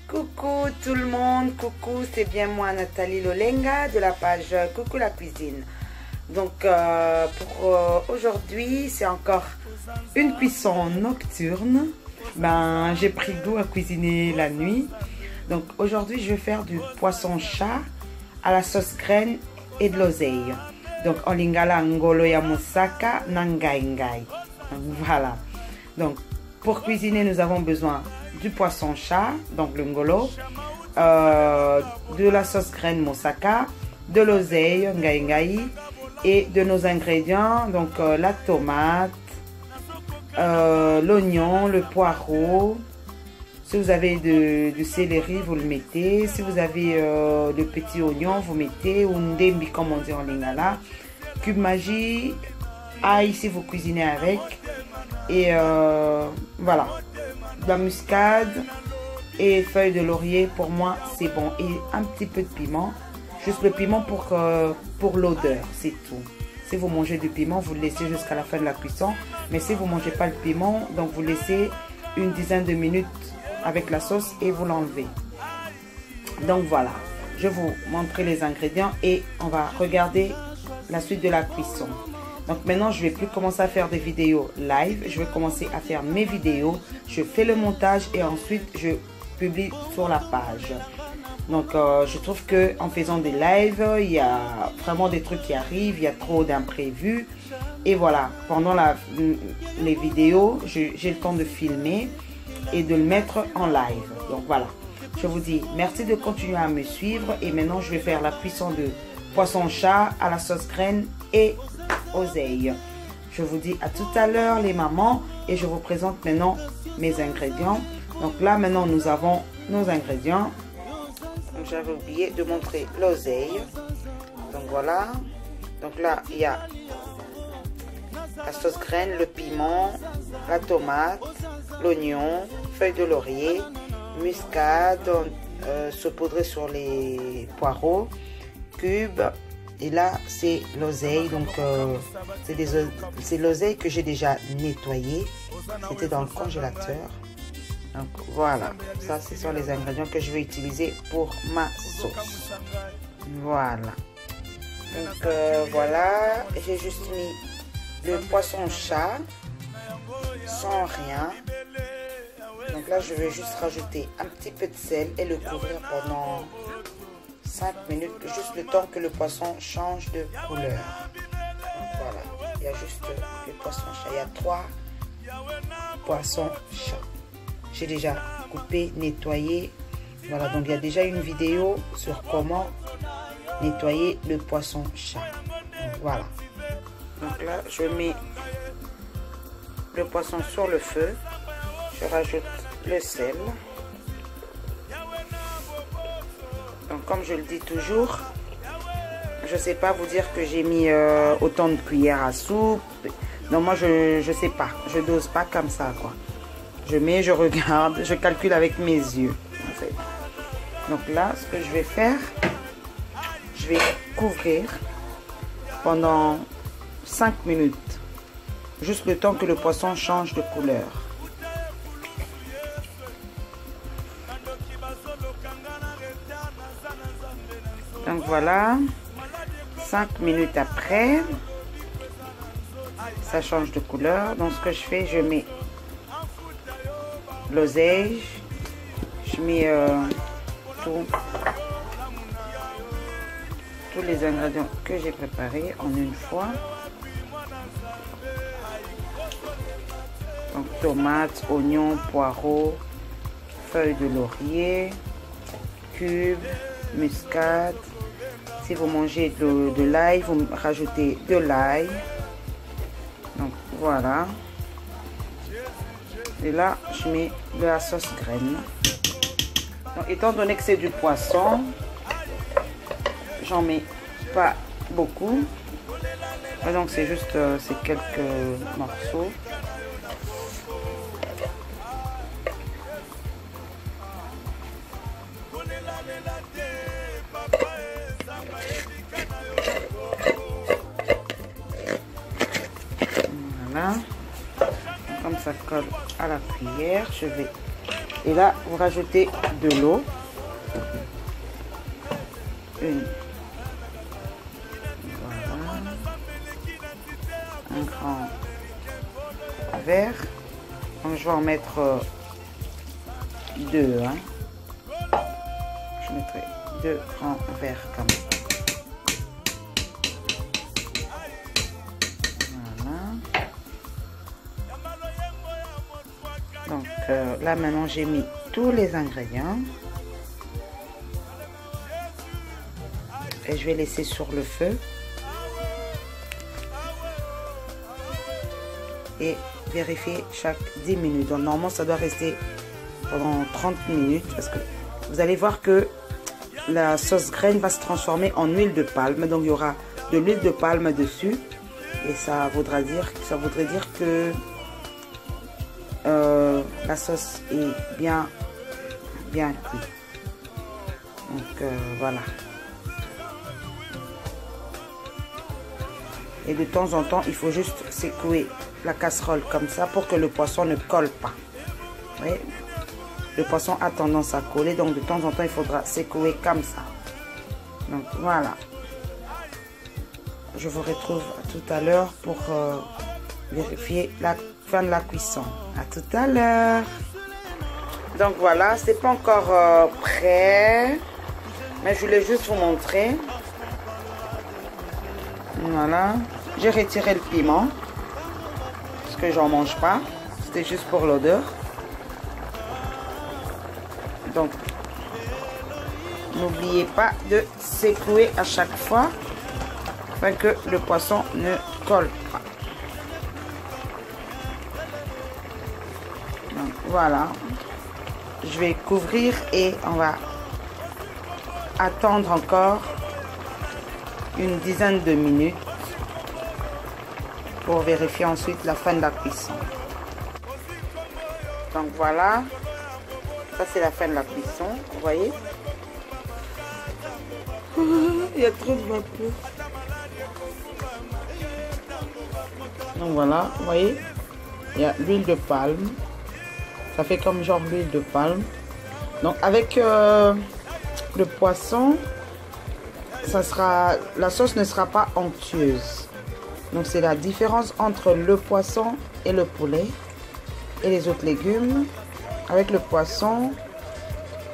Coucou tout le monde, coucou, c'est bien moi Nathalie Lolenga de la page Coucou la cuisine. Donc pour aujourd'hui, c'est encore une cuisson nocturne. Ben, j'ai pris goût à cuisiner la nuit. Donc aujourd'hui, je vais faire du poisson chat à la sauce graine et de l'oseille. Donc en lingala ngolo ya moussaka nangai ngai. Voilà. Donc pour cuisiner, nous avons besoin du poisson chat, donc le ngolo, de la sauce graine moussaka, de l'oseille ngai ngai et de nos ingrédients, donc la tomate, l'oignon, le poireau. Si vous avez du céleri, vous le mettez. Si vous avez le petit oignon, vous mettez, ou ndembi comme on dit en lingala, cube magie, ail si vous cuisinez avec. Et voilà, de la muscade et feuilles de laurier, pour moi c'est bon. Et un petit peu de piment, juste le piment pour l'odeur, c'est tout. Si vous mangez du piment, vous le laissez jusqu'à la fin de la cuisson. Mais si vous ne mangez pas le piment, donc vous laissez une dizaine de minutes avec la sauce et vous l'enlevez. Donc voilà, je vais vous montrer les ingrédients et on va regarder la suite de la cuisson. Donc maintenant, je ne vais plus commencer à faire des vidéos live. Je vais commencer à faire mes vidéos. Je fais le montage et ensuite, je publie sur la page. Donc, je trouve qu'en faisant des lives, il y a vraiment des trucs qui arrivent. Il y a trop d'imprévus. Et voilà, pendant les vidéos, j'ai le temps de filmer et de le mettre en live. Donc voilà, je vous dis merci de continuer à me suivre. Et maintenant, je vais faire la cuisson de poisson chat à la sauce graine et oseille. Je vous dis à tout à l'heure les mamans et je vous présente maintenant mes ingrédients. Donc là maintenant nous avons nos ingrédients. J'avais oublié de montrer l'oseille. Donc voilà. Donc là il y a la sauce graine, le piment, la tomate, l'oignon, feuilles de laurier, muscade saupoudrée sur les poireaux, cubes. Et là, c'est l'oseille. Donc, c'est l'oseille que j'ai déjà nettoyé. C'était dans le congélateur. Donc, voilà. Ça, ce sont les ingrédients que je vais utiliser pour ma sauce. Voilà. Donc, voilà. J'ai juste mis le poisson chat sans rien. Donc là, je vais juste rajouter un petit peu de sel et le couvrir pendant 5 minutes, juste le temps que le poisson change de couleur. Donc voilà, il y a juste le poisson chat. Il y a 3 poissons chats. J'ai déjà coupé, nettoyé. Voilà, donc il y a déjà une vidéo sur comment nettoyer le poisson chat. Donc voilà. Donc là, je mets le poisson sur le feu. Je rajoute le sel. Donc comme je le dis toujours, je ne sais pas vous dire que j'ai mis autant de cuillères à soupe. Non, moi je sais pas, je dose pas comme ça quoi. Je mets, je regarde, je calcule avec mes yeux. En fait. Donc là, ce que je vais faire, je vais couvrir pendant 5 minutes. Juste le temps que le poisson change de couleur. Donc voilà, 5 minutes après, ça change de couleur. Donc ce que je fais, je mets l'oseille, je mets tous les ingrédients que j'ai préparés en une fois. Donc tomates, oignons, poireaux, feuilles de laurier, cubes, muscade. Si vous mangez de l'ail, vous rajoutez de l'ail. Donc voilà. Et là, je mets de la sauce graine. Donc, étant donné que c'est du poisson, j'en mets pas beaucoup. Et donc c'est juste c'est quelques morceaux. Voilà. Comme ça colle à la cuillère, je vais Et là, vous rajoutez de l'eau. Une. Voilà. Un grand verre. Donc, je vais en mettre 2. Hein. Je mettrai 2 grands verres comme ça. Donc là maintenant j'ai mis tous les ingrédients et je vais laisser sur le feu et vérifier chaque 10 minutes. Donc normalement ça doit rester pendant 30 minutes parce que vous allez voir que la sauce graine va se transformer en huile de palme. Donc il y aura de l'huile de palme dessus et ça voudrait dire que la sauce est bien cuite. Donc voilà. Et de temps en temps, il faut juste secouer la casserole comme ça pour que le poisson ne colle pas. Vous voyez? Le poisson a tendance à coller, donc de temps en temps, il faudra secouer comme ça. Donc voilà. Je vous retrouve tout à l'heure pour vérifier la fin de la cuisson. À tout à l'heure. Donc voilà, c'est pas encore prêt, mais je voulais juste vous montrer. Voilà, j'ai retiré le piment parce que j'en mange pas, c'était juste pour l'odeur. Donc n'oubliez pas de secouer à chaque fois afin que le poisson ne colle pas. Donc voilà, je vais couvrir et on va attendre encore une dizaine de minutes pour vérifier ensuite la fin de la cuisson. Donc voilà, ça c'est la fin de la cuisson, vous voyez. Il y a trop de vapeur. Donc voilà, vous voyez, il y a l'huile de palme. Ça fait comme genre l'huile de palme. Donc avec le poisson, la sauce ne sera pas onctueuse. Donc c'est la différence entre le poisson et le poulet et les autres légumes. Avec le poisson,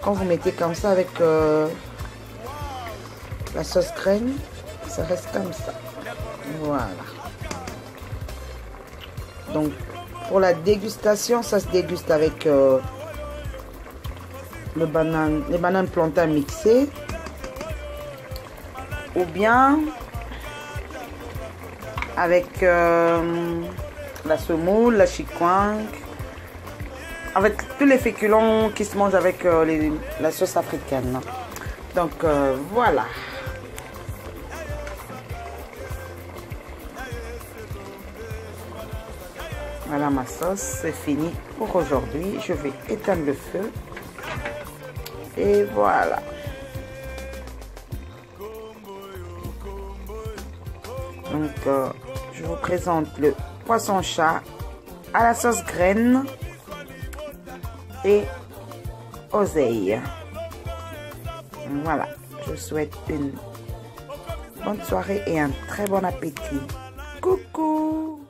quand vous mettez comme ça avec la sauce graine, ça reste comme ça. Voilà. Donc pour la dégustation, ça se déguste avec les bananes plantains mixées ou bien avec la semoule, la chikwang, avec tous les féculents qui se mangent avec la sauce africaine. Donc voilà. Voilà ma sauce, c'est fini pour aujourd'hui. Je vais éteindre le feu. Et voilà. Donc, je vous présente le poisson chat à la sauce graine et oseille. Voilà. Je vous souhaite une bonne soirée et un très bon appétit. Coucou!